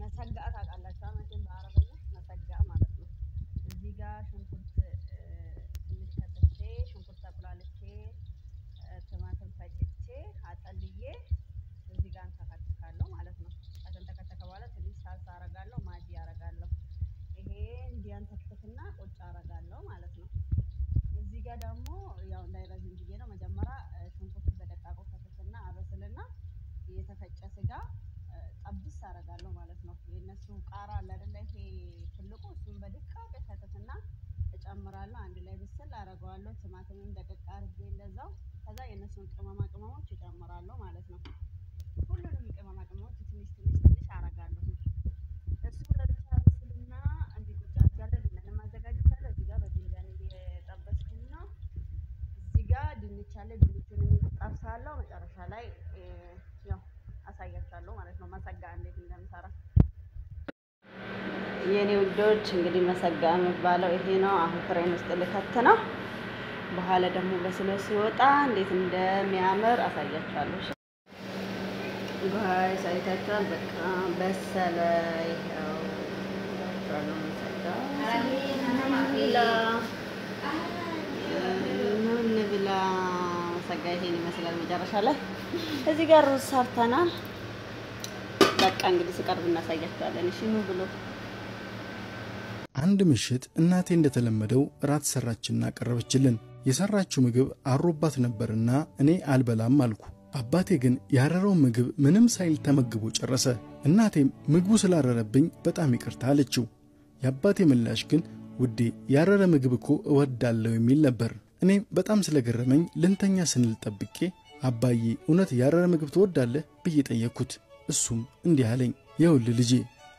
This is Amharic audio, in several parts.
መሰጋ ታውቃላችሁ አመቴን በአረበኛ መሰጋ ማለት ነው እዚህ ጋር ሽንኩርት ትንሽ ከተቼ ሽንኩርት አቁላልቼ ቲማቲም ፈጭቼ አጠልዬ እዚህ ጋር እንተከትካለሁ ማለት ነው ከተከተከ በኋላ ትንሽ ሳልሳ አረጋለሁ ማጂ አረጋለሁ ይሄ እንዲያን ተከተክና ቁጭ አረጋለሁ ማለት ነው እዚህ ጋር ደግሞ ያው እንዳይረዝም ብዬ ነው መጀመሪያ ሽንኩርት በደቃቁ ከተከና አበስልና የተፈጨ ስጋ ጠብስ አረጋለሁ ማለት ነው የነሱ ቃራ አለ አይደል ይሄ ትልቁ እሱን በደቃቁ ከተከና እጨምራለሁ አንድ ላይ ብስል አረጋዋለሁ ቲማቲምም ደቀቅ አርጌ እንደዛው ከዛ የነሱን ቅመሞች እጨምራለሁ ማለት ነው ሁሉንም ቅመሞች ትንሽ አረጋለሁ እሱ ለብቻ ብስልና እንዲቁጭ አድርጋለሁ ለምን ማዘጋጀታለሁ እዚህ ጋር በድንጋይ እየጠበስኩና እዚህ ጋር ድንች አለ ድንቹንም እጠብሳለሁ መጨረሻ ላይ ያው አሳያችኋለሁ ማለት ነው መሰጋ እንዴት እንደምሰራ የኔ ውዶች እንግዲህ መሰጋ የሚባለው ይሄ ነው አሁን ፍሬን ውስጥ ልከት ነው በኋላ ደግሞ በስሎ ሲወጣ እንዴት እንደሚያምር አሳያችኋለሁ ጋይስ አይታችኋል በቃ በሰለ ይሄው ታለው መሰጋ ብላ መሰጋ ይሄን ይመስላል መጨረሻ ላይ እዚህ ጋር ሩዝ ሰርተናል በቃ እንግዲህ ሲቀርብ እናሳያችኋለን እሺ ነው ብሎ አንድ ምሽት እናቴ እንደተለመደው ራት ሰራችና ቀረበችልን የሰራችው ምግብ አሮባት ነበርና እኔ አልበላም አልኩ አባቴ ግን ያረረው ምግብ ምንም ሳይል ተመግቦ ጨረሰ እናቴም ምግቡ ስላረረብኝ በጣም ይቅርታ አለችው ያባቴ ምላሽ ግን ውዴ ያረረ ምግብ እኮ እወዳለሁ የሚል ነበር እኔ በጣም ስለገረመኝ ለንተኛ ስንል ጠብቄ አባዬ እውነት ያረረ ምግብ ትወዳለህ ብዬ ጠየቅኩት እሱም እንዲህ አለኝ የውል ልጄ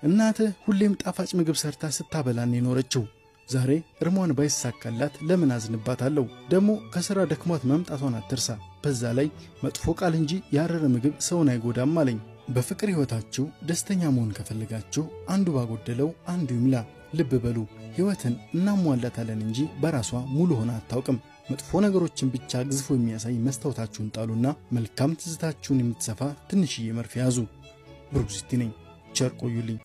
እናተ ሁሌም ጣፋጭ ምግብ ሰርታ ስታበላን የኖረችው ዛሬ እርሟን ባይሳካላት ለምን አዝንባታለሁ ደሞ ከሥራ ደክሟት መምጣቷን አትርሳ በዛ ላይ መጥፎ ቃል እንጂ ያረረ ምግብ ሰውን አይጎዳም አለኝ በፍቅር ህይወታችሁ ደስተኛ መሆን ከፈልጋችሁ አንዱ ባጎደለው አንዱ ይምላ ልብ በሉ ህይወትን እናሟላታለን እንጂ በራሷ ሙሉ ሆና አታውቅም መጥፎ ነገሮችን ብቻ ግዝፎ የሚያሳይ መስታወታችሁን ጣሉና መልካም ትዝታችሁን የምትሰፋ ትንሽዬ መርፌ ያዙ ብሩክሲቲ ነኝ ቸር ቆዩልኝ